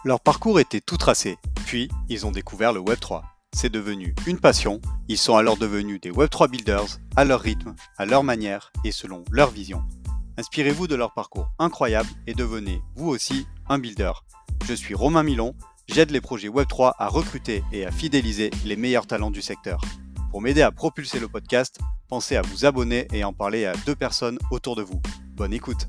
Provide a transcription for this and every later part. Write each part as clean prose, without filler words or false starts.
Leur parcours était tout tracé, puis ils ont découvert le Web3. C'est devenu une passion, ils sont alors devenus des Web3 builders, à leur rythme, à leur manière et selon leur vision. Inspirez-vous de leur parcours incroyable et devenez, vous aussi, un builder. Je suis Romain Milon, j'aide les projets Web3 à recruter et à fidéliser les meilleurs talents du secteur. Pour m'aider à propulser le podcast, pensez à vous abonner et en parler à 2 personnes autour de vous. Bonne écoute!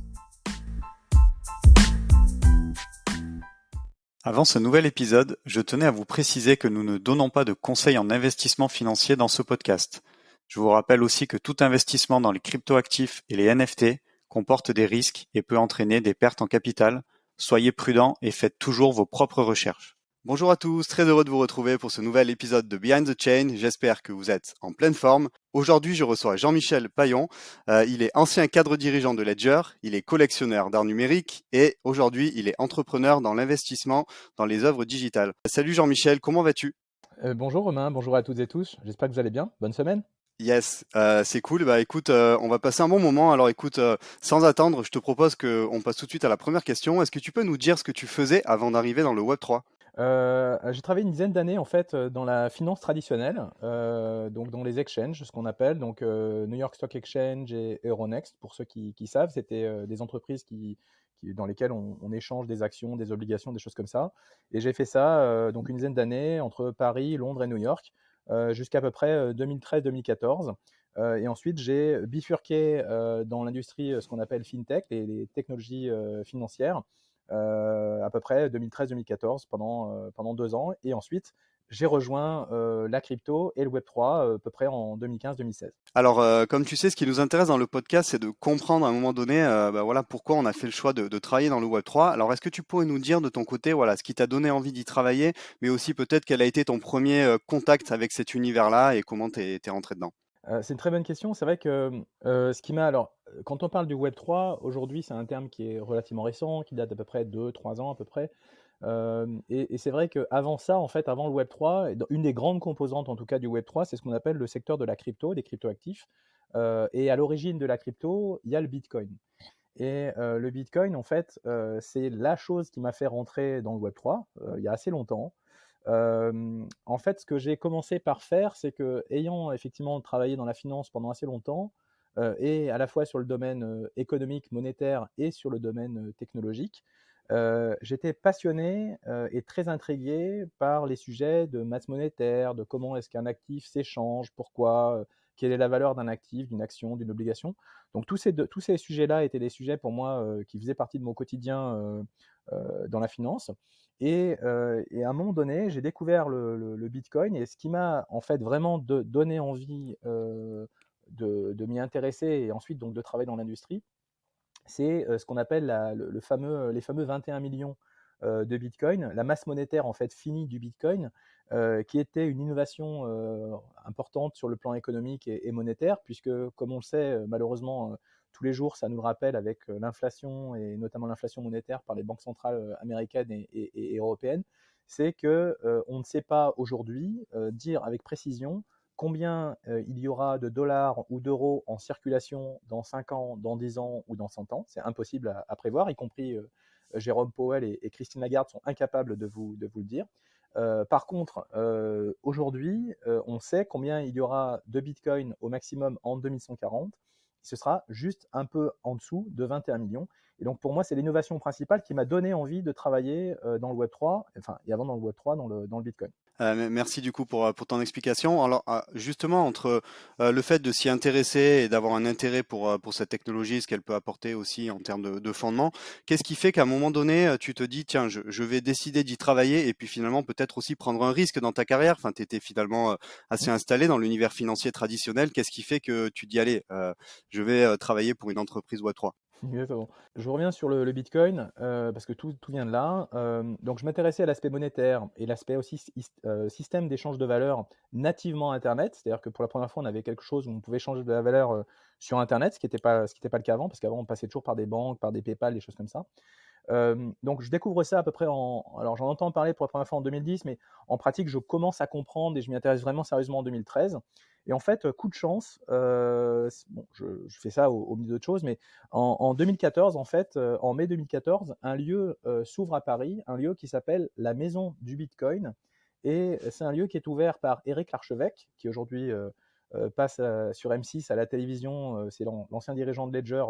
Avant ce nouvel épisode, je tenais à vous préciser que nous ne donnons pas de conseils en investissement financier dans ce podcast. Je vous rappelle aussi que tout investissement dans les cryptoactifs et les NFT comporte des risques et peut entraîner des pertes en capital. Soyez prudents et faites toujours vos propres recherches. Bonjour à tous, très heureux de vous retrouver pour ce nouvel épisode de Behind the Chain. J'espère que vous êtes en pleine forme. Aujourd'hui, je reçois Jean-Michel Payon. Il est ancien cadre dirigeant de Ledger, il est collectionneur d'art numérique et aujourd'hui, il est entrepreneur dans l'investissement dans les œuvres digitales. Salut Jean-Michel, comment vas-tu? Bonjour Romain, bonjour à toutes et tous. J'espère que vous allez bien. Bonne semaine. Yes, c'est cool. Bah écoute, on va passer un bon moment. Alors écoute, sans attendre, je te propose qu'on passe tout de suite à la première question. Est-ce que tu peux nous dire ce que tu faisais avant d'arriver dans le Web3? J'ai travaillé une dizaine d'années en fait dans la finance traditionnelle, donc dans les exchanges, ce qu'on appelle donc New York Stock Exchange et Euronext. Pour ceux qui savent, c'était des entreprises dans lesquelles on échange des actions, des obligations, des choses comme ça. Et j'ai fait ça donc une dizaine d'années entre Paris, Londres et New York, jusqu'à peu près 2013-2014. Et ensuite, j'ai bifurqué dans l'industrie, ce qu'on appelle fintech, les technologies financières, à peu près 2013-2014 pendant 2 ans. Et ensuite, j'ai rejoint la crypto et le Web3 à peu près en 2015-2016. Alors, comme tu sais, ce qui nous intéresse dans le podcast, c'est de comprendre à un moment donné, bah, voilà, pourquoi on a fait le choix de travailler dans le Web3. Alors, est-ce que tu pourrais nous dire de ton côté, voilà, ce qui t'a donné envie d'y travailler, mais aussi peut-être quel a été ton premier contact avec cet univers-là et comment t'es rentré dedans? C'est une très bonne question. C'est vrai que ce qui m'a. Alors, quand on parle du Web3, aujourd'hui, c'est un terme qui est relativement récent, qui date d'à peu près 2-3 ans à peu près. Et c'est vrai qu'avant ça, en fait, avant le Web3, une des grandes composantes en tout cas du Web3, c'est ce qu'on appelle le secteur de la crypto, des cryptoactifs. Et à l'origine de la crypto, il y a le Bitcoin. Et le Bitcoin, en fait, c'est la chose qui m'a fait rentrer dans le Web3 il y a assez longtemps. En fait, ce que j'ai commencé par faire, c'est que, ayant effectivement travaillé dans la finance pendant assez longtemps, et à la fois sur le domaine économique, monétaire et sur le domaine technologique, j'étais passionné et très intrigué par les sujets de maths monétaire, de comment est-ce qu'un actif s'échange, pourquoi, quelle est la valeur d'un actif, d'une action, d'une obligation. Donc tous ces sujets-là étaient des sujets pour moi qui faisaient partie de mon quotidien dans la finance. Et à un moment donné, j'ai découvert le Bitcoin, et ce qui m'a en fait vraiment donné envie de m'y intéresser et ensuite donc de travailler dans l'industrie, c'est ce qu'on appelle les fameux 21 millions de Bitcoin, la masse monétaire en fait finie du Bitcoin, qui était une innovation importante sur le plan économique et monétaire, puisque comme on le sait, malheureusement, tous les jours, ça nous le rappelle avec l'inflation, et notamment l'inflation monétaire par les banques centrales américaines et européennes, c'est que on ne sait pas aujourd'hui dire avec précision combien il y aura de dollars ou d'euros en circulation dans 5 ans, dans 10 ans ou dans 100 ans. C'est impossible à prévoir, y compris Jérôme Powell et Christine Lagarde sont incapables de vous le dire. Par contre, aujourd'hui, on sait combien il y aura de Bitcoin au maximum en 2140. Ce sera juste un peu en dessous de 21 millions. Et donc pour moi, c'est l'innovation principale qui m'a donné envie de travailler dans le Web3, enfin, et avant dans le Web3, dans le Bitcoin. Merci du coup pour ton explication. Alors justement entre le fait de s'y intéresser et d'avoir un intérêt pour cette technologie, ce qu'elle peut apporter aussi en termes de fondement, qu'est-ce qui fait qu'à un moment donné tu te dis tiens je vais décider d'y travailler et puis finalement peut-être aussi prendre un risque dans ta carrière. Enfin tu étais finalement assez installé dans l'univers financier traditionnel. Qu'est-ce qui fait que tu dis allez je vais travailler pour une entreprise Web3? Exactement. Je reviens sur le Bitcoin parce que tout vient de là. Donc, je m'intéressais à l'aspect monétaire et l'aspect aussi système d'échange de valeur nativement Internet. C'est-à-dire que pour la première fois, on avait quelque chose où on pouvait changer de la valeur sur Internet, ce qui n'était pas le cas avant, parce qu'avant, on passait toujours par des banques, par des PayPal, des choses comme ça. Donc je découvre ça à peu près alors j'en entends parler pour la première fois en 2010, mais en pratique, je commence à comprendre et je m'y intéresse vraiment sérieusement en 2013. Et en fait, coup de chance, bon, je fais ça au milieu d'autres choses, mais en 2014, en fait, en mai 2014, un lieu s'ouvre à Paris, un lieu qui s'appelle la Maison du Bitcoin. Et c'est un lieu qui est ouvert par Éric Larchevêque, qui aujourd'hui passe sur M6 à la télévision. C'est l'ancien dirigeant de Ledger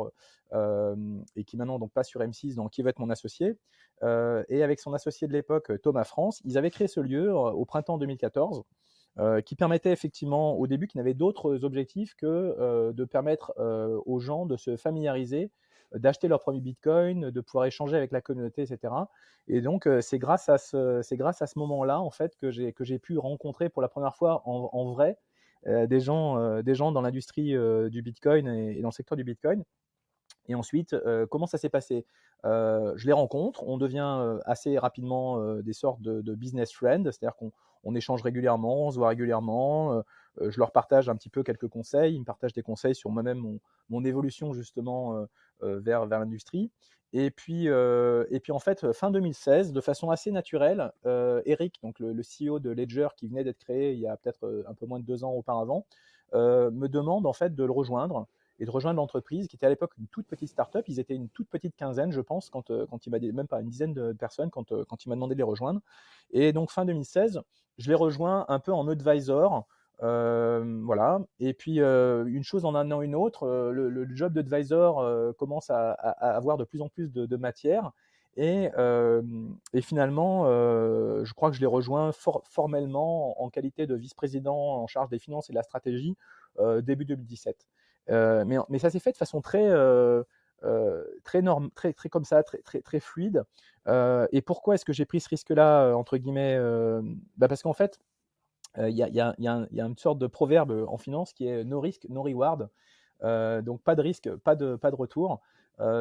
et qui maintenant donc passe sur M6, donc qui va être mon associé. Et avec son associé de l'époque, Thomas France, ils avaient créé ce lieu au printemps 2014. Qui permettait effectivement au début, qui n'avait d'autres objectifs que de permettre aux gens de se familiariser, d'acheter leur premier Bitcoin, de pouvoir échanger avec la communauté, etc. Et donc c'est grâce à ce moment-là en fait que j'ai pu rencontrer pour la première fois en vrai des gens dans l'industrie du Bitcoin et dans le secteur du Bitcoin. Et ensuite, comment ça s'est passé? Je les rencontre, on devient assez rapidement des sortes de business friends, c'est-à-dire qu'on échange régulièrement, on se voit régulièrement. Je leur partage un petit peu quelques conseils, ils me partagent des conseils sur moi-même, mon évolution justement vers l'industrie. Et puis en fait, fin 2016, de façon assez naturelle, Eric, donc le CEO de Ledger qui venait d'être créé il y a peut-être un peu moins de 2 ans auparavant, me demande en fait de le rejoindre et de rejoindre l'entreprise qui était à l'époque une toute petite start-up. Ils étaient une toute petite quinzaine, je pense, quand il m'a dit, même pas une dizaine de personnes, quand il m'a demandé de les rejoindre. Et donc fin 2016, je les rejoins un peu en advisor. Voilà. Et puis une chose en amenant une autre, le job d'advisor commence à avoir de plus en plus de matière. Et finalement, je crois que je les rejoins formellement en qualité de vice-président en charge des finances et de la stratégie début 2017. Mais ça s'est fait de façon très norme, très comme ça, très fluide. Et pourquoi est-ce que j'ai pris ce risque-là, entre guillemets parce qu'en fait, il y a une sorte de proverbe en finance qui est no risk, no reward. Donc pas de risque, pas de retour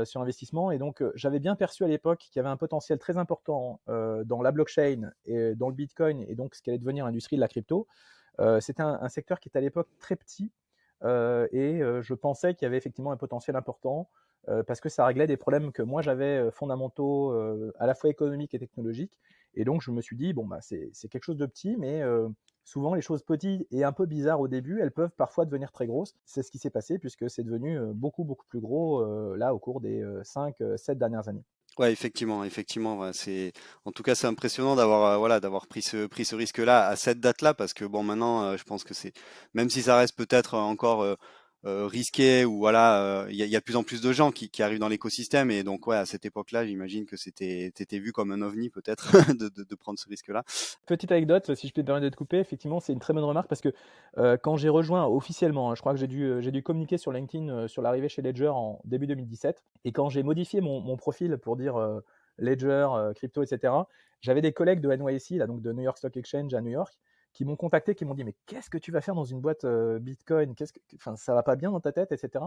sur investissement. Et donc j'avais bien perçu à l'époque qu'il y avait un potentiel très important dans la blockchain et dans le Bitcoin et donc ce qui allait devenir l'industrie de la crypto. C'était un secteur qui était à l'époque très petit et je pensais qu'il y avait effectivement un potentiel important parce que ça réglait des problèmes que moi j'avais fondamentaux à la fois économiques et technologiques. Et donc je me suis dit, bon, bah, c'est quelque chose de petit, mais souvent les choses petites et un peu bizarres au début, elles peuvent parfois devenir très grosses. C'est ce qui s'est passé puisque c'est devenu beaucoup, beaucoup plus gros là au cours des 5-7 dernières années. Ouais, effectivement, ouais, en tout cas, c'est impressionnant d'avoir, voilà, d'avoir pris ce risque-là à cette date-là, parce que bon, maintenant, je pense que même si ça reste peut-être encore risqué, ou voilà, il y a de plus en plus de gens qui arrivent dans l'écosystème, et donc ouais, à cette époque-là, j'imagine que t'étais vu comme un ovni peut-être de prendre ce risque-là. Petite anecdote, si je peux me permettre de te couper, effectivement, c'est une très bonne remarque parce que quand j'ai rejoint officiellement, hein, je crois que j'ai dû communiquer sur LinkedIn sur l'arrivée chez Ledger en début 2017. Et quand j'ai modifié mon profil pour dire Ledger, crypto, etc., j'avais des collègues de NYSE, là, donc de New York Stock Exchange à New York, qui m'ont contacté, qui m'ont dit, mais qu'est-ce que tu vas faire dans une boîte Bitcoin? Enfin, ça va pas bien dans ta tête, etc.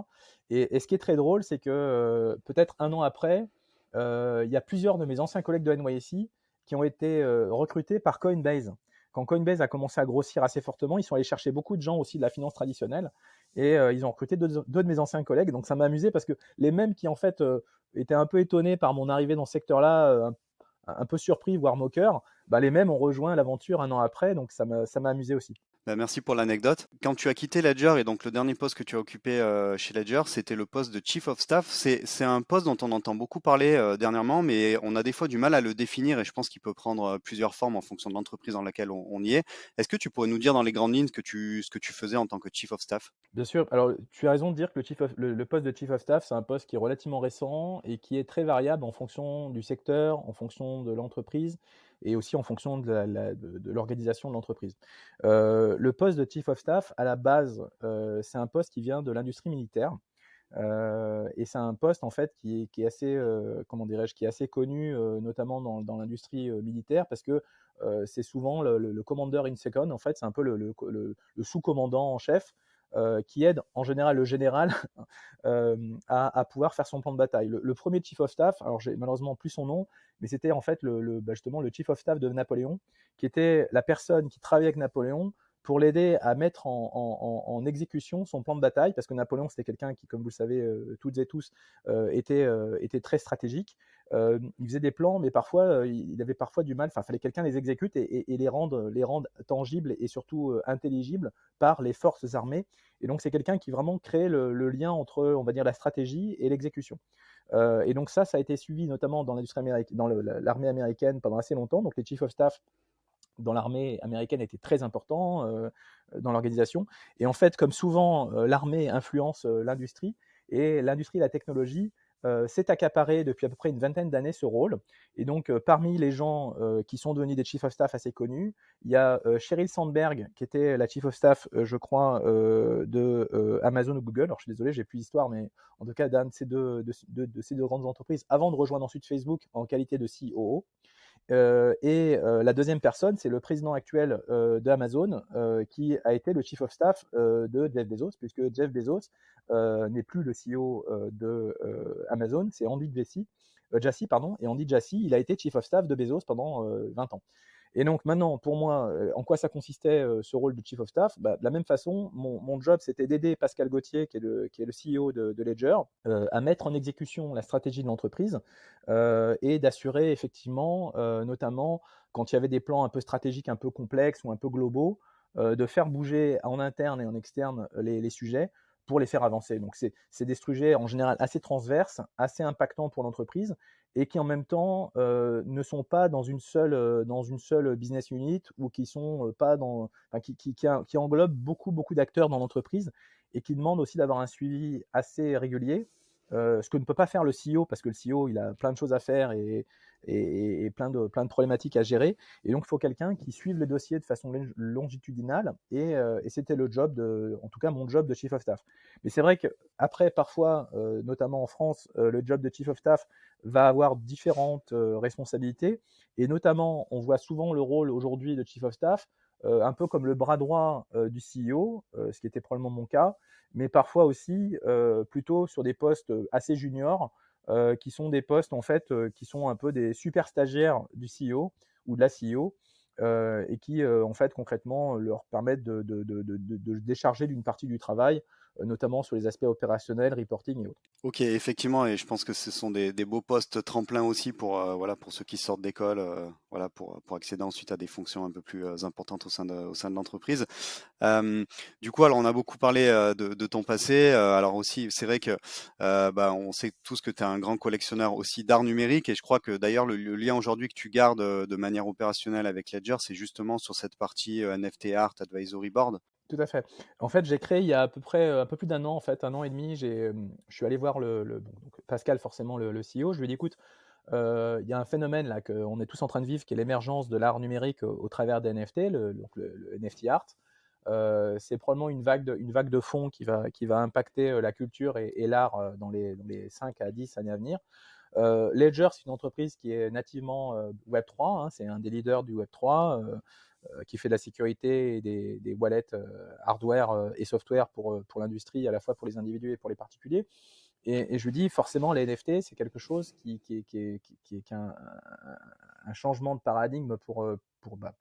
Et ce qui est très drôle, c'est que peut-être un an après, il y a plusieurs de mes anciens collègues de NYSE qui ont été recrutés par Coinbase. Quand Coinbase a commencé à grossir assez fortement, ils sont allés chercher beaucoup de gens aussi de la finance traditionnelle et ils ont recruté deux de mes anciens collègues. Donc ça m'a amusé parce que les mêmes qui en fait étaient un peu étonnés par mon arrivée dans ce secteur-là, un peu surpris, voire moqueur, bah, les mêmes ont rejoint l'aventure un an après. Donc ça m'a amusé aussi. Bah, merci pour l'anecdote. Quand tu as quitté Ledger, et donc le dernier poste que tu as occupé chez Ledger, c'était le poste de Chief of Staff. C'est un poste dont on entend beaucoup parler dernièrement, mais on a des fois du mal à le définir, et je pense qu'il peut prendre plusieurs formes en fonction de l'entreprise dans laquelle on y est. Est-ce que tu pourrais nous dire dans les grandes lignes ce que tu faisais en tant que Chief of Staff? Bien sûr, alors tu as raison de dire que le poste de Chief of Staff, c'est un poste qui est relativement récent et qui est très variable en fonction du secteur, en fonction de l'entreprise et aussi en fonction de l'organisation de l'entreprise. Le poste de Chief of Staff, à la base, c'est un poste qui vient de l'industrie militaire. Et c'est un poste en fait qui est assez, comment dirais-je, qui est assez connu, notamment dans l'industrie militaire, parce que c'est souvent le commander in second, en fait, c'est un peu le sous-commandant en chef qui aide en général le général à pouvoir faire son plan de bataille. Le premier chief of staff, alors j'ai malheureusement plus son nom, mais c'était en fait justement le chief of staff de Napoléon, qui était la personne qui travaillait avec Napoléon pour l'aider à mettre en exécution son plan de bataille, parce que Napoléon, c'était quelqu'un qui, comme vous le savez toutes et tous, était très stratégique. Il faisait des plans, mais parfois, il avait parfois du mal. Enfin, il fallait que quelqu'un les exécute et les rende tangibles et surtout intelligibles par les forces armées. Et donc, c'est quelqu'un qui vraiment crée le lien entre, on va dire, la stratégie et l'exécution. Et donc ça a été suivi notamment dans l'armée américaine pendant assez longtemps. Donc les chief of staff dans l'armée américaine étaient très importants dans l'organisation. Et en fait, comme souvent, l'armée influence l'industrie, et l'industrie et la technologie s'est accaparé depuis à peu près une vingtaine d'années ce rôle. Et donc, parmi les gens qui sont devenus des chief of staff assez connus, il y a Sheryl Sandberg, qui était la chief of staff, je crois, de Amazon ou Google. Alors, je suis désolé, j'ai plus l'histoire, mais en tout cas, d'un de ces deux grandes entreprises, avant de rejoindre ensuite Facebook en qualité de COO. La deuxième personne, c'est le président actuel d'Amazon, qui a été le chief of staff de Jeff Bezos, puisque Jeff Bezos n'est plus le CEO de Amazon, c'est Andy Jassy, pardon, et Andy Jassy, il a été chief of staff de Bezos pendant 20 ans. Et donc maintenant, pour moi, en quoi ça consistait ce rôle de chief of staff? De la même façon, mon job, c'était d'aider Pascal Gauthier, qui est le CEO de Ledger, à mettre en exécution la stratégie de l'entreprise et d'assurer effectivement, notamment quand il y avait des plans un peu stratégiques, un peu complexes ou un peu globaux, de faire bouger en interne et en externe les sujets pour les faire avancer. Donc c'est des sujets en général assez transverses, assez impactants pour l'entreprise, et qui en même temps ne sont pas dans une seule business unit, ou qui sont pas enfin, qui englobent beaucoup d'acteurs dans l'entreprise, et qui demandent aussi d'avoir un suivi assez régulier. Ce que ne peut pas faire le CEO, parce que le CEO, il a plein de choses à faire et plein de problématiques à gérer. Et donc, il faut quelqu'un qui suive les dossiers de façon longitudinale. Et c'était le job en tout cas, mon job de chief of staff. Mais c'est vrai qu'après, parfois, notamment en France, le job de chief of staff va avoir différentes responsabilités. Et notamment, on voit souvent le rôle aujourd'hui de chief of staff un peu comme le bras droit du CEO, ce qui était probablement mon cas, mais parfois aussi plutôt sur des postes assez juniors, qui sont des postes en fait qui sont un peu des super stagiaires du CEO ou de la CEO, et qui en fait concrètement leur permettent de décharger d'une partie du travail, notamment sur les aspects opérationnels, reporting et autres. Ok, effectivement, et je pense que ce sont des beaux postes tremplins aussi pour voilà pour ceux qui sortent d'école, voilà pour accéder ensuite à des fonctions un peu plus importantes au sein de l'entreprise. Du coup, alors on a beaucoup parlé de ton passé. Alors aussi, c'est vrai que on sait tous que tu es un grand collectionneur aussi d'art numérique, et je crois que d'ailleurs le lien aujourd'hui que tu gardes de manière opérationnelle avec Ledger, c'est justement sur cette partie NFT Art Advisory Board. Tout à fait. En fait, j'ai créé il y a à peu près un peu plus d'un an, en fait, un an et demi. Je suis allé voir donc Pascal, forcément le CEO. Je lui ai dit, écoute, il y a un phénomène là qu'on est tous en train de vivre, qui est l'émergence de l'art numérique au travers des NFT, donc le NFT art. C'est probablement une vague de fond qui va impacter la culture et l'art dans les 5 à 10 années à venir. Ledger, c'est une entreprise qui est nativement Web3, hein, c'est un des leaders du Web3, qui fait de la sécurité et des wallets hardware et software pour l'industrie, à la fois pour les individus et pour les particuliers. Et je lui dis, forcément, les NFT, c'est quelque chose qui est un changement de paradigme pour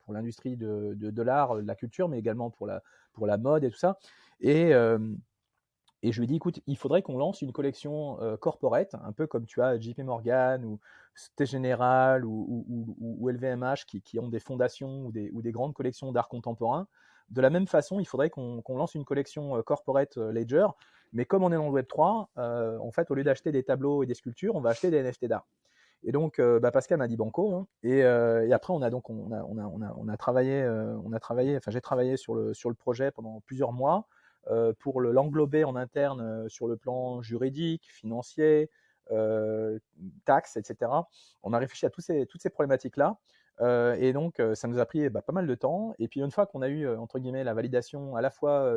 l'industrie de l'art, de la culture, mais également pour la mode et tout ça. Et je lui ai dit, écoute, il faudrait qu'on lance une collection corporate, un peu comme tu as JP Morgan ou Société Générale ou LVMH qui ont des fondations ou des grandes collections d'art contemporain. De la même façon, il faudrait qu'on lance une collection corporate Ledger, mais comme on est dans le Web3, en fait, au lieu d'acheter des tableaux et des sculptures, on va acheter des NFT d'art. Et donc, Pascal m'a dit banco, hein. Et après, on a travaillé, enfin, j'ai travaillé sur le projet pendant plusieurs mois pour l'englober en interne sur le plan juridique, financier, taxes, etc. On a réfléchi à toutes ces problématiques-là. Et donc, ça nous a pris pas mal de temps. Et puis, une fois qu'on a eu, entre guillemets, la validation à la fois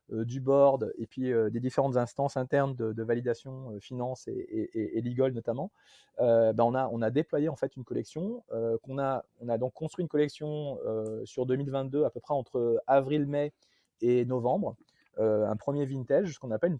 du board et puis des différentes instances internes de validation finance et legal notamment, on a déployé en fait une collection on a donc construit une collection sur 2022 à peu près entre avril-mai et novembre. Un premier vintage, ce qu'on appelle une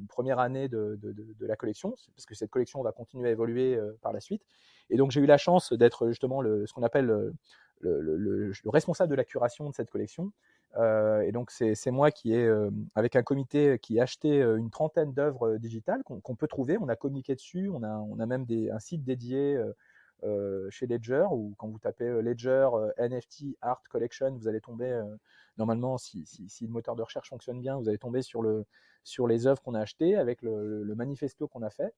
première année de la collection, parce que cette collection va continuer à évoluer par la suite. Et donc j'ai eu la chance d'être justement ce qu'on appelle le responsable de la curation de cette collection, Et donc c'est moi qui ai, avec un comité, qui a acheté une trentaine d'œuvres digitales qu'on peut trouver. On a communiqué dessus, on a même un site dédié chez Ledger, où quand vous tapez Ledger NFT Art Collection, vous allez tomber, normalement, si le moteur de recherche fonctionne bien, vous allez tomber sur les œuvres qu'on a achetées avec le manifesto qu'on a fait.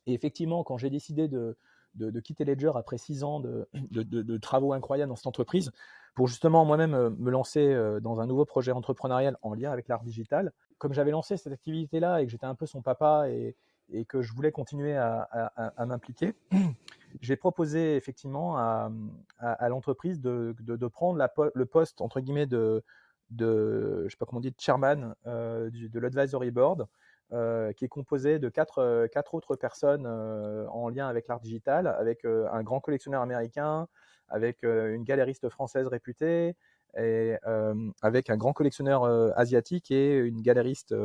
Et effectivement, quand j'ai décidé de quitter Ledger après 6 ans de travaux incroyables dans cette entreprise, pour justement moi-même me lancer dans un nouveau projet entrepreneurial en lien avec l'art digital, comme j'avais lancé cette activité-là et que j'étais un peu son papa et que je voulais continuer à m'impliquer, j'ai proposé effectivement à l'entreprise de prendre le poste, entre guillemets, je sais pas comment on dit, de chairman de l'advisory board, qui est composé de quatre autres personnes en lien avec l'art digital, avec un grand collectionneur américain, avec une galériste française réputée, et avec un grand collectionneur asiatique et une galeriste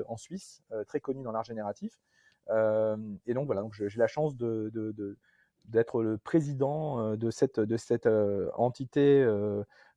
en Suisse, très connue dans l'art génératif. Et donc voilà, donc j'ai la chance d'être le président de cette entité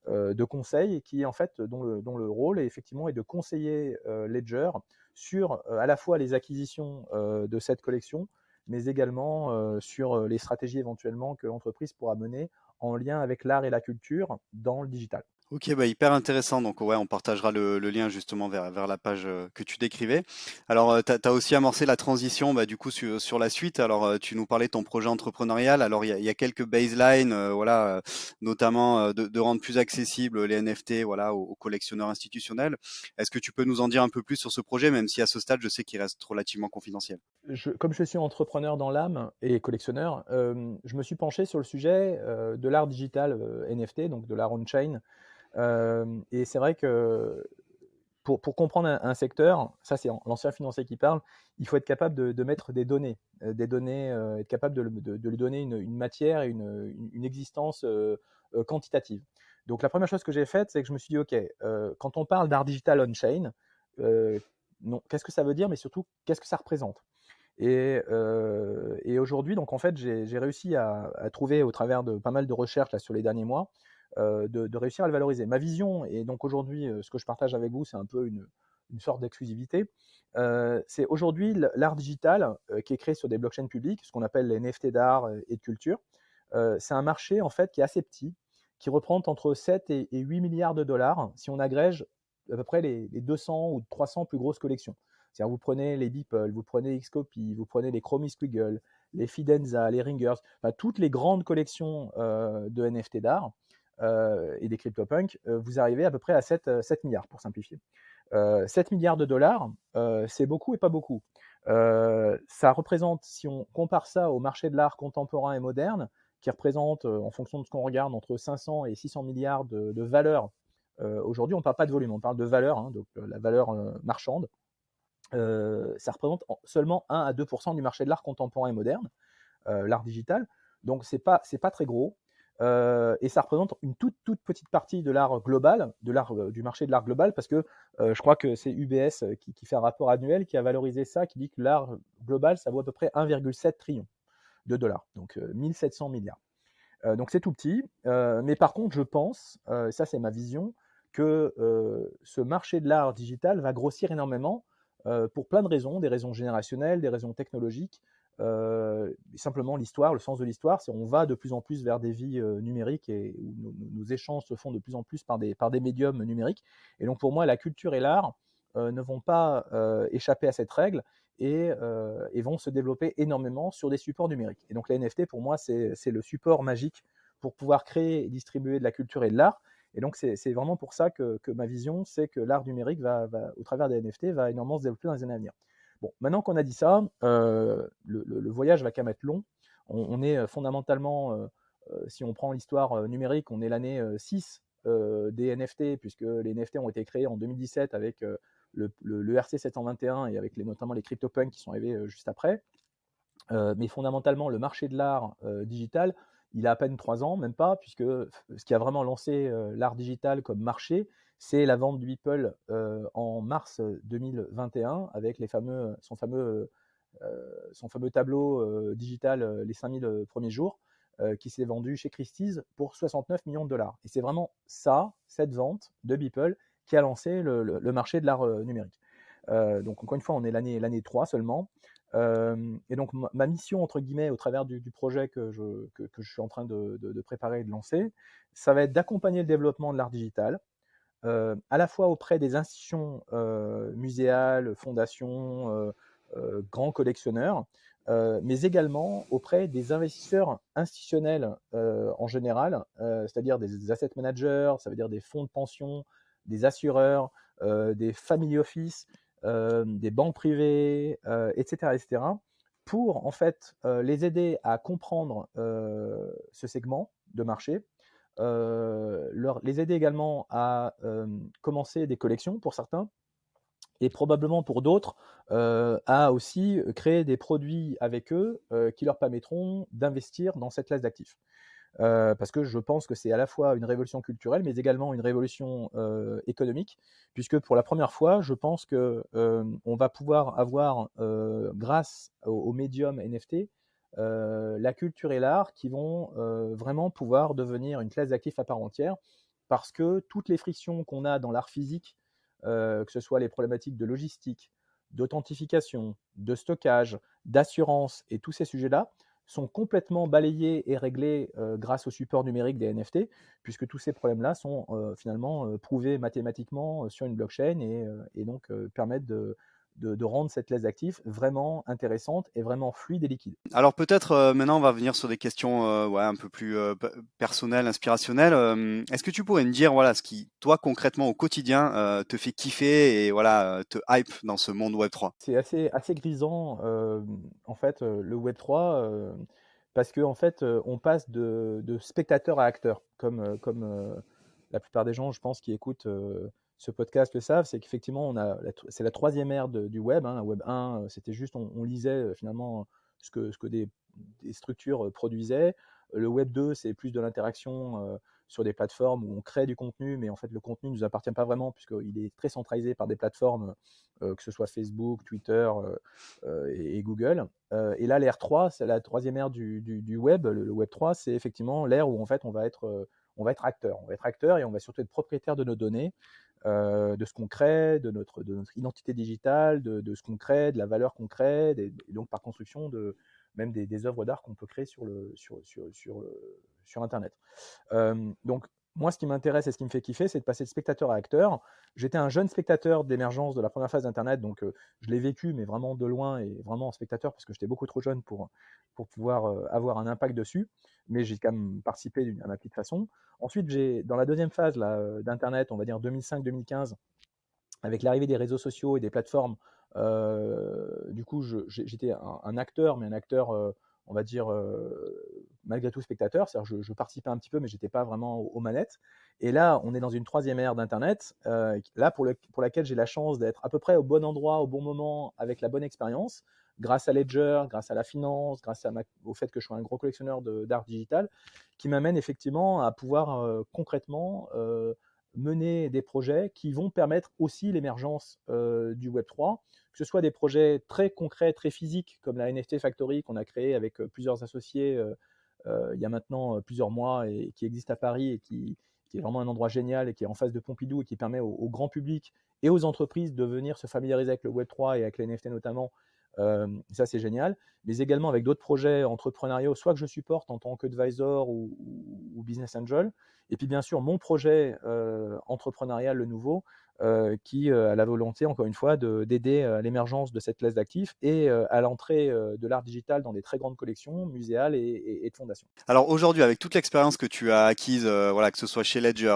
de conseil qui, en fait, dont le rôle est effectivement est de conseiller Ledger sur à la fois les acquisitions de cette collection, mais également sur les stratégies éventuellement que l'entreprise pourra mener en lien avec l'art et la culture dans le digital. Ok, bah hyper intéressant. Donc ouais, on partagera le lien justement vers la page que tu décrivais. Alors, t'as aussi amorcé la transition bah, du coup sur la suite. Alors, tu nous parlais de ton projet entrepreneurial. Alors, il y a quelques baselines, voilà, notamment de rendre plus accessibles les NFT, voilà, aux collectionneurs institutionnels. Est-ce que tu peux nous en dire un peu plus sur ce projet, même si à ce stade, je sais qu'il reste relativement confidentiel? Comme je suis entrepreneur dans l'âme et collectionneur, je me suis penché sur le sujet de l'art digital NFT, donc de l'art on-chain. Et c'est vrai que pour comprendre un secteur, ça c'est l'ancien financier qui parle, il faut être capable de mettre des données, être capable de lui donner une matière et une existence quantitative. Donc la première chose que j'ai faite, c'est que je me suis dit, OK, quand on parle d'art digital on-chain, euh, non, qu'est-ce que ça veut dire, mais surtout, qu'est-ce que ça représente? Et aujourd'hui, donc en fait, j'ai réussi à trouver, au travers de pas mal de recherches là, sur les derniers mois, de réussir à le valoriser. Ma vision, et donc aujourd'hui, ce que je partage avec vous, c'est un peu une sorte d'exclusivité. C'est aujourd'hui l'art digital qui est créé sur des blockchains publiques, ce qu'on appelle les NFT d'art et de culture. C'est un marché en fait qui est assez petit, qui représente entre 7 et 8 milliards de dollars si on agrège à peu près les 200 ou 300 plus grosses collections. C'est-à-dire, vous prenez les Beeple, vous prenez Xcopy, vous prenez les Chromie Squiggle, les Fidenza, les Ringers, enfin, toutes les grandes collections de NFT d'art et des CryptoPunks, vous arrivez à peu près à 7 milliards pour simplifier. 7 milliards de dollars, c'est beaucoup et pas beaucoup. Ça représente, si on compare ça au marché de l'art contemporain et moderne, qui représente, en fonction de ce qu'on regarde, entre 500 et 600 milliards de valeur. Aujourd'hui, on ne parle pas de volume, on parle de valeur, hein, donc la valeur marchande. Ça représente seulement 1 à 2% du marché de l'art contemporain et moderne, l'art digital. Donc c'est pas très gros. Et ça représente une toute petite partie de l'art global, du marché de l'art global, parce que je crois que c'est UBS qui fait un rapport annuel qui a valorisé ça, qui dit que l'art global, ça vaut à peu près 1,7 trillion de dollars, donc 1700 milliards. Donc c'est tout petit, mais par contre, je pense, ça c'est ma vision, que ce marché de l'art digital va grossir énormément pour plein de raisons, des raisons générationnelles, des raisons technologiques, simplement l'histoire, le sens de l'histoire, c'est on va de plus en plus vers des vies numériques et où nos échanges se font de plus en plus par des médiums numériques. Et donc pour moi, la culture et l'art ne vont pas échapper à cette règle et vont se développer énormément sur des supports numériques. Et donc les NFT, pour moi, c'est le support magique pour pouvoir créer et distribuer de la culture et de l'art. Et donc c'est vraiment pour ça que ma vision, c'est que l'art numérique au travers des NFT, va énormément se développer dans les années à venir. Bon, maintenant qu'on a dit ça, le voyage va quand même être long. On est fondamentalement, si on prend l'histoire numérique, on est l'année 6 des NFT, puisque les NFT ont été créés en 2017 avec le RC 721 et avec notamment les CryptoPunks qui sont arrivés juste après. Mais fondamentalement, le marché de l'art digital, il a à peine 3 ans, même pas, puisque ce qui a vraiment lancé l'art digital comme marché, c'est la vente du Beeple en mars 2021 avec son fameux tableau digital les 5000 premiers jours. qui s'est vendu chez Christie's pour 69 millions de dollars. Et c'est vraiment ça, cette vente de Beeple, qui a lancé le marché de l'art numérique. Donc encore une fois, on est l'année 3 seulement. Et donc ma mission, entre guillemets, au travers du projet que je suis en train de préparer et de lancer, ça va être d'accompagner le développement de l'art digital, à la fois auprès des institutions muséales, fondations, grands collectionneurs, mais également auprès des investisseurs institutionnels en général, c'est-à-dire des asset managers, ça veut dire des fonds de pension, des assureurs, des family office, des banques privées, etc., etc., pour en fait les aider à comprendre ce segment de marché, les aider également à commencer des collections pour certains, et probablement pour d'autres, à aussi créer des produits avec eux qui leur permettront d'investir dans cette classe d'actifs. Parce que je pense que c'est à la fois une révolution culturelle, mais également une révolution économique, puisque pour la première fois, je pense que on va pouvoir avoir, grâce au médium NFT, la culture et l'art qui vont vraiment pouvoir devenir une classe d'actifs à part entière, parce que toutes les frictions qu'on a dans l'art physique, que ce soit les problématiques de logistique, d'authentification, de stockage, d'assurance et tous ces sujets-là, sont complètement balayés et réglés grâce au support numérique des NFT, puisque tous ces problèmes-là sont finalement prouvés mathématiquement sur une blockchain, et donc permettent de rendre cette classe d'actifs vraiment intéressante et vraiment fluide et liquide. Alors peut-être maintenant on va venir sur des questions ouais, un peu plus personnelles, inspirationnelles. Est-ce que tu pourrais me dire voilà ce qui toi concrètement au quotidien te fait kiffer et voilà te hype dans ce monde Web3? C'est assez grisant, en fait, le Web3, parce que en fait, on passe de spectateur à acteur. Comme la plupart des gens, je pense, qui écoutent ce podcast le savent, c'est qu'effectivement, c'est la troisième ère du web, hein. Web 1, c'était juste, on lisait finalement ce que des structures produisaient. Le Web 2, c'est plus de l'interaction sur des plateformes où on crée du contenu, mais en fait, le contenu ne nous appartient pas vraiment, puisqu'il est très centralisé par des plateformes, que ce soit Facebook, Twitter et Google. Et là, l'ère 3, c'est la troisième ère du web. Le Web 3, c'est effectivement l'ère où en fait on va être acteur. On va être acteur et on va surtout être propriétaire de nos données, de ce qu'on crée, de notre identité digitale, de ce qu'on crée, de la valeur qu'on crée, et donc par construction même des œuvres d'art qu'on peut créer sur Internet. Donc, moi, ce qui m'intéresse et ce qui me fait kiffer, c'est de passer de spectateur à acteur. J'étais un jeune spectateur d'émergence de la première phase d'Internet, donc je l'ai vécu, mais vraiment de loin et vraiment en spectateur, parce que j'étais beaucoup trop jeune pour pouvoir avoir un impact dessus. Mais j'ai quand même participé à ma petite façon. Ensuite, dans la deuxième phase d'Internet, on va dire 2005-2015, avec l'arrivée des réseaux sociaux et des plateformes, du coup, j'étais un acteur, mais un acteur, on va dire, malgré tout spectateur. C'est-à-dire je participais un petit peu, mais j'étais pas vraiment aux manettes. Et là, on est dans une troisième ère d'Internet, là pour laquelle j'ai la chance d'être à peu près au bon endroit, au bon moment, avec la bonne expérience, grâce à Ledger, grâce à la finance, grâce au fait que je sois un gros collectionneur d'art digital, qui m'amène effectivement à pouvoir concrètement mener des projets qui vont permettre aussi l'émergence du Web3, que ce soit des projets très concrets, très physiques, comme la NFT Factory qu'on a créée avec plusieurs associés il y a maintenant plusieurs mois, et qui existe à Paris, et qui est vraiment un endroit génial, et qui est en face de Pompidou, et qui permet au grand public et aux entreprises de venir se familiariser avec le Web3 et avec les NFT notamment. Ça, c'est génial. Mais également avec d'autres projets entrepreneuriaux, soit que je supporte en tant qu'advisor ou business angel. Et puis bien sûr, mon projet entrepreneurial, le nouveau, qui a la volonté, encore une fois, d'aider à l'émergence de cette classe d'actifs et à l'entrée de l'art digital dans des très grandes collections muséales et de fondations. Alors aujourd'hui, avec toute l'expérience que tu as acquise, voilà, que ce soit chez Ledger,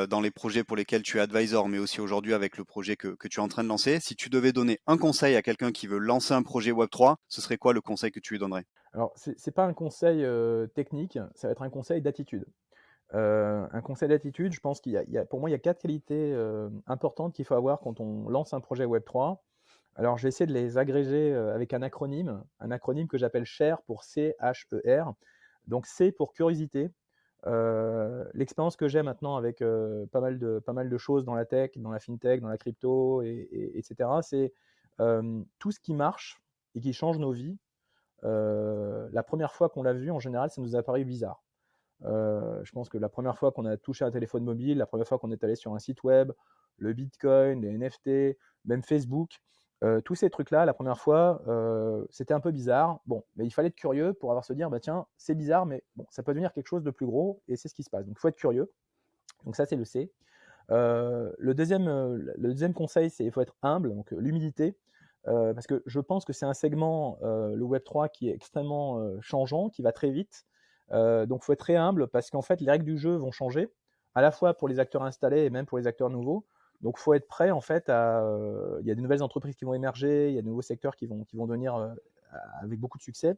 dans les projets pour lesquels tu es advisor, mais aussi aujourd'hui avec le projet que tu es en train de lancer, si tu devais donner un conseil à quelqu'un qui veut lancer un projet Web3, ce serait quoi le conseil que tu lui donnerais? Alors, c'est pas un conseil technique, ça va être un conseil d'attitude. Un conseil d'attitude, je pense pour moi, il y a 4 qualités importantes qu'il faut avoir quand on lance un projet Web3. Alors, je vais essayer de les agréger avec un acronyme que j'appelle CHER, pour C-H-E-R. Donc, C pour curiosité. L'expérience que j'ai maintenant avec pas mal de choses dans la tech, dans la fintech, dans la crypto, etc., c'est tout ce qui marche et qui change nos vies. la première fois qu'on l'a vu, en général, ça nous a paru bizarre. Je pense que la première fois qu'on a touché un téléphone mobile, la première fois qu'on est allé sur un site web, le Bitcoin, les NFT, même Facebook, tous ces trucs-là, la première fois, c'était un peu bizarre. Bon, mais il fallait être curieux pour avoir se dire, bah tiens, c'est bizarre, mais bon, ça peut devenir quelque chose de plus gros, et c'est ce qui se passe. Donc, il faut être curieux. Donc ça, c'est le C. Le deuxième conseil, c'est il faut être humble, donc l'humilité, parce que je pense que c'est un segment, le Web3, qui est extrêmement changeant, qui va très vite. Donc il faut être très humble parce qu'en fait, les règles du jeu vont changer, à la fois pour les acteurs installés et même pour les acteurs nouveaux. Donc il faut être prêt en fait il y a des nouvelles entreprises qui vont émerger, il y a de nouveaux secteurs qui vont devenir avec beaucoup de succès.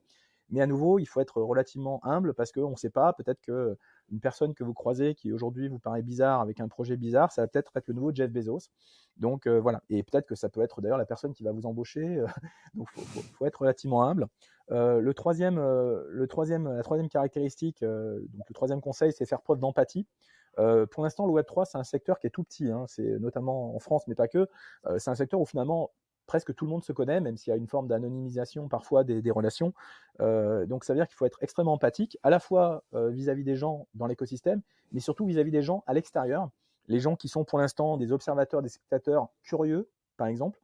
Mais à nouveau, il faut être relativement humble parce qu'on ne sait pas, peut-être que une personne que vous croisez qui aujourd'hui vous paraît bizarre avec un projet bizarre, ça va peut-être être le nouveau Jeff Bezos. Donc voilà, et peut-être que ça peut être d'ailleurs la personne qui va vous embaucher. Donc faut être relativement humble. La troisième caractéristique, donc le troisième conseil, c'est faire preuve d'empathie. Pour l'instant, le Web3, c'est un secteur qui est tout petit, hein, c'est notamment en France, mais pas que. C'est un secteur où finalement presque tout le monde se connaît, même s'il y a une forme d'anonymisation parfois des relations. Donc ça veut dire qu'il faut être extrêmement empathique, à la fois vis-à-vis des gens dans l'écosystème, mais surtout vis-à-vis des gens à l'extérieur, les gens qui sont pour l'instant des observateurs, des spectateurs curieux, par exemple,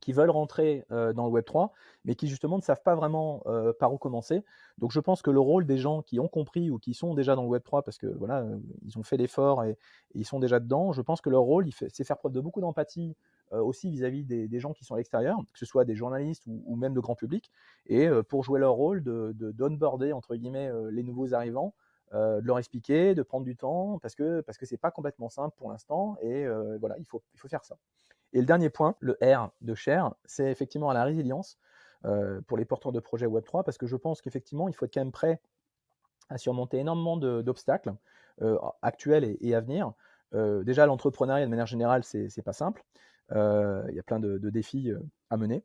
qui veulent rentrer dans le Web3, mais qui justement ne savent pas vraiment par où commencer. Donc je pense que le rôle des gens qui ont compris ou qui sont déjà dans le Web3, parce que voilà, ils ont fait l'effort et ils sont déjà dedans, je pense que leur rôle, c'est faire preuve de beaucoup d'empathie aussi vis-à-vis des gens qui sont à l'extérieur, que ce soit des journalistes ou même de grand public, et pour jouer leur rôle d'onboarder, entre guillemets, les nouveaux arrivants, de leur expliquer, de prendre du temps, parce que c'est pas complètement simple pour l'instant, et voilà, il faut faire ça. Et le dernier point, le R de Share, c'est effectivement la résilience pour les porteurs de projets Web3, parce que je pense qu'effectivement, il faut être quand même prêt à surmonter énormément d'obstacles actuels et à venir. Déjà, l'entrepreneuriat, de manière générale, c'est pas simple. Il y a plein de défis à mener.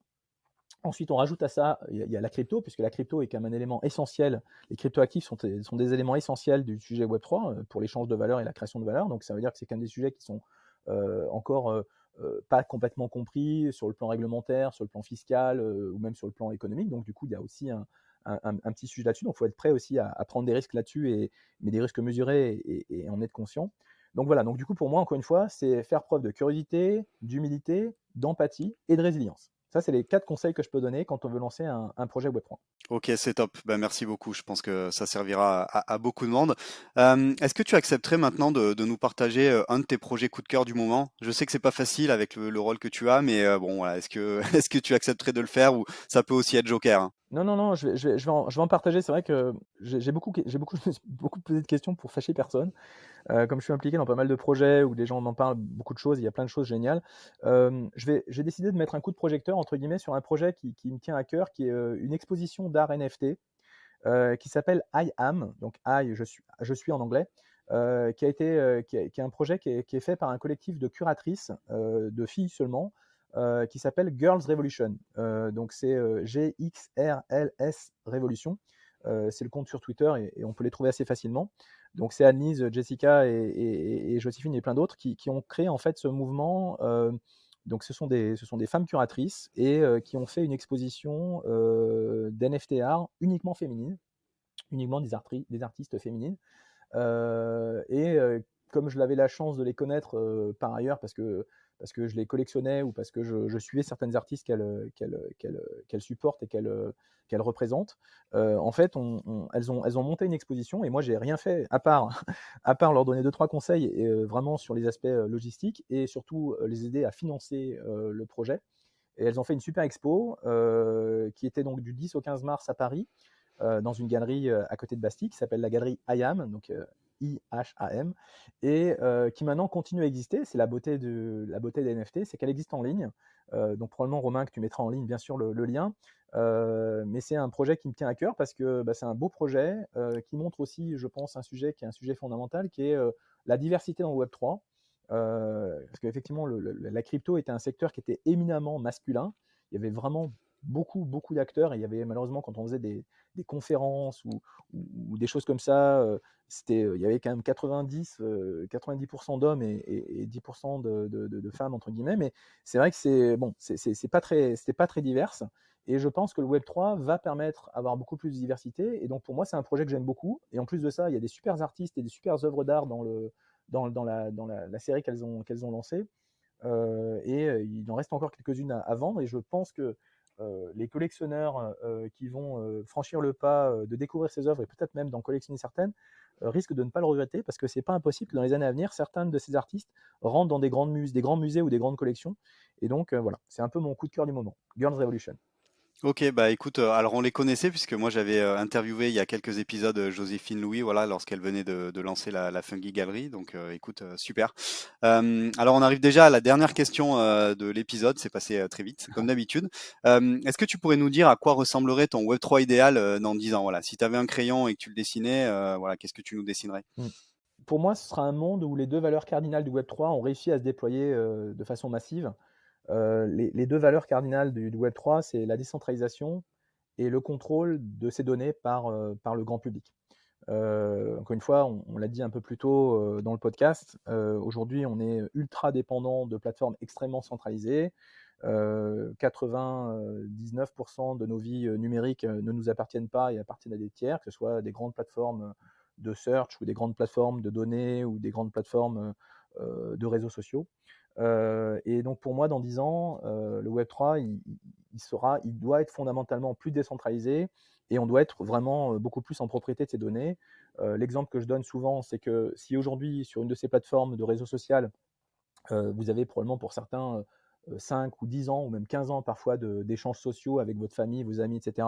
Ensuite, on rajoute à ça, il y a la crypto, puisque la crypto est quand même un élément essentiel. Les cryptoactifs sont des éléments essentiels du sujet Web3 pour l'échange de valeur et la création de valeur. Donc, ça veut dire que c'est quand même des sujets qui sont encore pas complètement compris sur le plan réglementaire, sur le plan fiscal ou même sur le plan économique. Donc, du coup, il y a aussi un petit sujet là-dessus. Donc, il faut être prêt aussi à prendre des risques là-dessus, mais des risques mesurés et en être conscient. Donc voilà, donc du coup pour moi, encore une fois, c'est faire preuve de curiosité, d'humilité, d'empathie et de résilience. Ça, c'est les 4 conseils que je peux donner quand on veut lancer un projet Web3. Ok, c'est top. Ben, merci beaucoup. Je pense que ça servira à beaucoup de monde. Est-ce que tu accepterais maintenant de nous partager un de tes projets coup de cœur du moment? Je sais que c'est pas facile avec le rôle que tu as, mais bon, voilà, est-ce que, est-ce que tu accepterais de le faire ou ça peut aussi être joker, hein? Non, non, non, je vais en partager. C'est vrai que j'ai beaucoup, beaucoup posé de questions pour fâcher personne. Comme je suis impliqué dans pas mal de projets où des gens m'en parlent, beaucoup de choses, il y a plein de choses géniales. J'ai décidé de mettre un coup de projecteur, entre guillemets, sur un projet qui me tient à cœur, qui est une exposition d'art NFT, qui s'appelle I Am, donc I, je suis en anglais, qui est un projet qui est fait par un collectif de curatrices, de filles seulement, qui s'appelle Girls Revolution. Donc c'est GXRLS Revolution. C'est le compte sur Twitter et on peut les trouver assez facilement. Donc c'est Annelise, Jessica et Joséphine et plein d'autres qui ont créé en fait ce mouvement. Donc ce sont des femmes curatrices et qui ont fait une exposition d'NFT art uniquement féminine, uniquement des artistes féminines. Et comme je l'avais la chance de les connaître par ailleurs, parce que je les collectionnais ou parce que je suivais certaines artistes qu'elles supportent et qu'elles représentent, en fait, elles ont monté une exposition et moi, j'ai rien fait à part, à part leur donner deux, trois conseils et, vraiment sur les aspects logistiques et surtout les aider à financer le projet. Et elles ont fait une super expo qui était donc du 10 au 15 mars à Paris, dans une galerie à côté de Bastille qui s'appelle la galerie IAM, donc IHAM, et qui maintenant continue à exister. C'est la beauté des NFT, c'est qu'elle existe en ligne. Donc probablement, Romain, que tu mettras en ligne, bien sûr, le lien. Mais c'est un projet qui me tient à cœur parce que bah, c'est un beau projet qui montre aussi, je pense, un sujet qui est un sujet fondamental, qui est la diversité dans le Web3. Parce qu'effectivement, la crypto était un secteur qui était éminemment masculin. Il y avait vraiment beaucoup d'acteurs et il y avait malheureusement, quand on faisait des conférences ou des choses comme ça, il y avait quand même 90% d'hommes et 10% de femmes, entre guillemets. Mais c'est vrai que c'est bon, c'était pas très divers. Et je pense que le Web3 va permettre d'avoir beaucoup plus de diversité. Et donc, pour moi, c'est un projet que j'aime beaucoup. Et en plus de ça, il y a des super artistes et des super œuvres d'art dans la série qu'elles ont lancée. Il en reste encore quelques-unes à vendre. Et je pense que les collectionneurs qui vont franchir le pas de découvrir ces œuvres et peut-être même d'en collectionner certaines risquent de ne pas le regretter parce que c'est pas impossible que dans les années à venir, certains de ces artistes rentrent dans des grands musées ou des grandes collections. Et donc voilà, c'est un peu mon coup de cœur du moment. Girls Revolution. Ok, bah écoute, alors on les connaissait puisque moi j'avais interviewé il y a quelques épisodes Joséphine Louis, voilà, lorsqu'elle venait de lancer la Funky Gallery. Donc écoute, super. Alors on arrive déjà à la dernière question de l'épisode, c'est passé très vite, comme d'habitude. Est-ce que tu pourrais nous dire à quoi ressemblerait ton Web3 idéal dans 10 ans? Voilà, si tu avais un crayon et que tu le dessinais, voilà, qu'est-ce que tu nous dessinerais? Pour moi, ce sera un monde où les deux valeurs cardinales du Web3 ont réussi à se déployer de façon massive. Les deux valeurs cardinales du Web3, c'est la décentralisation et le contrôle de ces données par le grand public. Encore une fois, on l'a dit un peu plus tôt dans le podcast, aujourd'hui on est ultra dépendant de plateformes extrêmement centralisées. 99% de nos vies numériques ne nous appartiennent pas et appartiennent à des tiers, que ce soit des grandes plateformes de search ou des grandes plateformes de données ou des grandes plateformes de réseaux sociaux. Et donc pour moi, dans 10 ans, le Web3, il doit être fondamentalement plus décentralisé et on doit être vraiment beaucoup plus en propriété de ces données. L'exemple que je donne souvent, c'est que si aujourd'hui, sur une de ces plateformes de réseau social, vous avez probablement pour certains 5 ou 10 ans ou même 15 ans parfois d'échanges sociaux avec votre famille, vos amis, etc.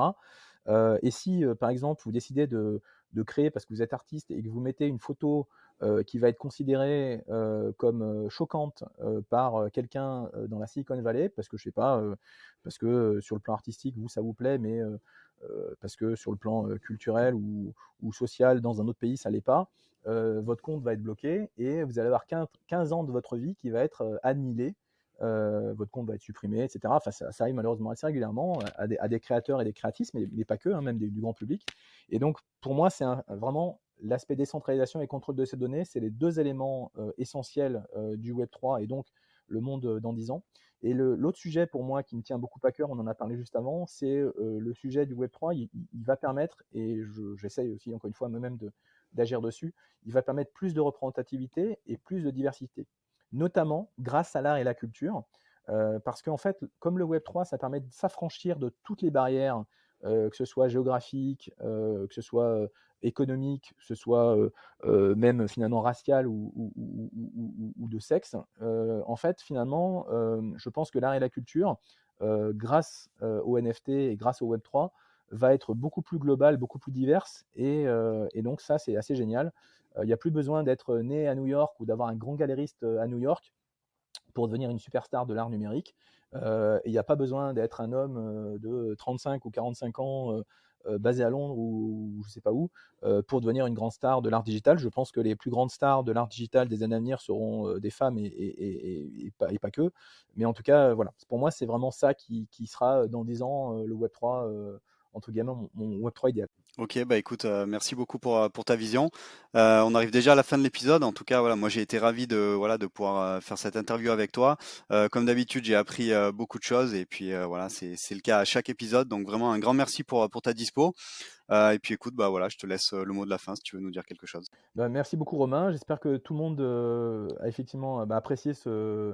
Et si, par exemple, vous décidez de créer, parce que vous êtes artiste, et que vous mettez une photo qui va être considérée comme choquante par quelqu'un dans la Silicon Valley, parce que je sais pas, parce que sur le plan artistique, vous, ça vous plaît, mais parce que sur le plan culturel ou social, dans un autre pays, ça l'est pas, votre compte va être bloqué et vous allez avoir 15 ans de votre vie qui va être annihilé. Votre compte va être supprimé, etc. Enfin, ça arrive malheureusement assez régulièrement à des créateurs et des créatrices, mais pas que, hein, même du grand public. Et donc, pour moi, c'est vraiment l'aspect décentralisation et contrôle de ces données, c'est les deux éléments essentiels du Web3 et donc le monde dans 10 ans. Et l'autre sujet pour moi qui me tient beaucoup à cœur, on en a parlé juste avant, c'est le sujet du Web3. Il va permettre, et j'essaye aussi encore une fois moi-même d'agir dessus, il va permettre plus de représentativité et plus de diversité, notamment grâce à l'art et la culture, parce qu'en fait, comme le Web3, ça permet de s'affranchir de toutes les barrières, que ce soit géographique, que ce soit économique, que ce soit même finalement racial ou de sexe. En fait, finalement, je pense que l'art et la culture, grâce au NFT et grâce au Web3, va être beaucoup plus global, beaucoup plus diverse, et donc ça, c'est assez génial. Il n'y a plus besoin d'être né à New York ou d'avoir un grand galeriste à New York pour devenir une superstar de l'art numérique. Il n'y a pas besoin d'être un homme de 35 ou 45 ans basé à Londres ou je ne sais pas où pour devenir une grande star de l'art digital. Je pense que les plus grandes stars de l'art digital des années à venir seront des femmes et pas que. Mais en tout cas, voilà. Pour moi, c'est vraiment ça qui sera dans 10 ans le Web3, entre guillemets, mon Web3 idéal. Ok, bah écoute, merci beaucoup pour ta vision. On arrive déjà à la fin de l'épisode. En tout cas, voilà, moi j'ai été ravi de pouvoir faire cette interview avec toi. Comme d'habitude, j'ai appris beaucoup de choses et puis voilà, c'est le cas à chaque épisode. Donc vraiment un grand merci pour ta dispo. Et puis écoute, bah voilà, je te laisse le mot de la fin si tu veux nous dire quelque chose. Bah, merci beaucoup Romain. J'espère que tout le monde a effectivement apprécié ce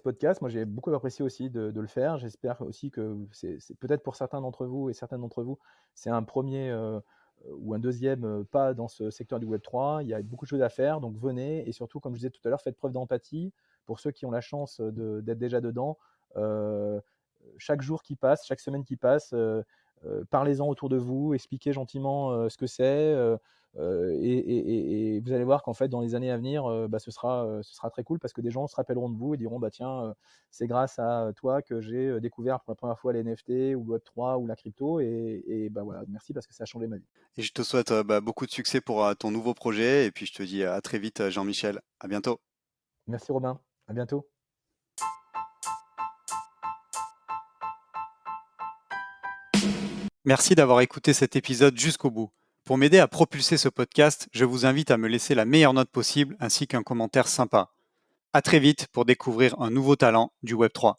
podcast. Moi, j'ai beaucoup apprécié aussi de le faire. J'espère aussi que c'est peut-être pour certains d'entre vous et certaines d'entre vous, c'est un premier ou un deuxième pas dans ce secteur du Web3. Il y a beaucoup de choses à faire, donc venez et surtout, comme je disais tout à l'heure, faites preuve d'empathie pour ceux qui ont la chance d'être déjà dedans. Euh, Chaque jour qui passe, chaque semaine qui passe, parlez-en autour de vous, expliquez gentiment ce que c'est. Et vous allez voir qu'en fait, dans les années à venir, ce sera très cool parce que des gens se rappelleront de vous et diront bah, tiens, c'est grâce à toi que j'ai découvert pour la première fois les NFT ou le Web3 ou la crypto. Et bah, voilà, merci parce que ça a changé ma vie. Et je te souhaite bah, beaucoup de succès pour ton nouveau projet. Et puis je te dis à très vite, Jean-Michel. À bientôt. Merci Robin, à bientôt. Merci d'avoir écouté cet épisode jusqu'au bout. Pour m'aider à propulser ce podcast, je vous invite à me laisser la meilleure note possible ainsi qu'un commentaire sympa. À très vite pour découvrir un nouveau talent du Web3.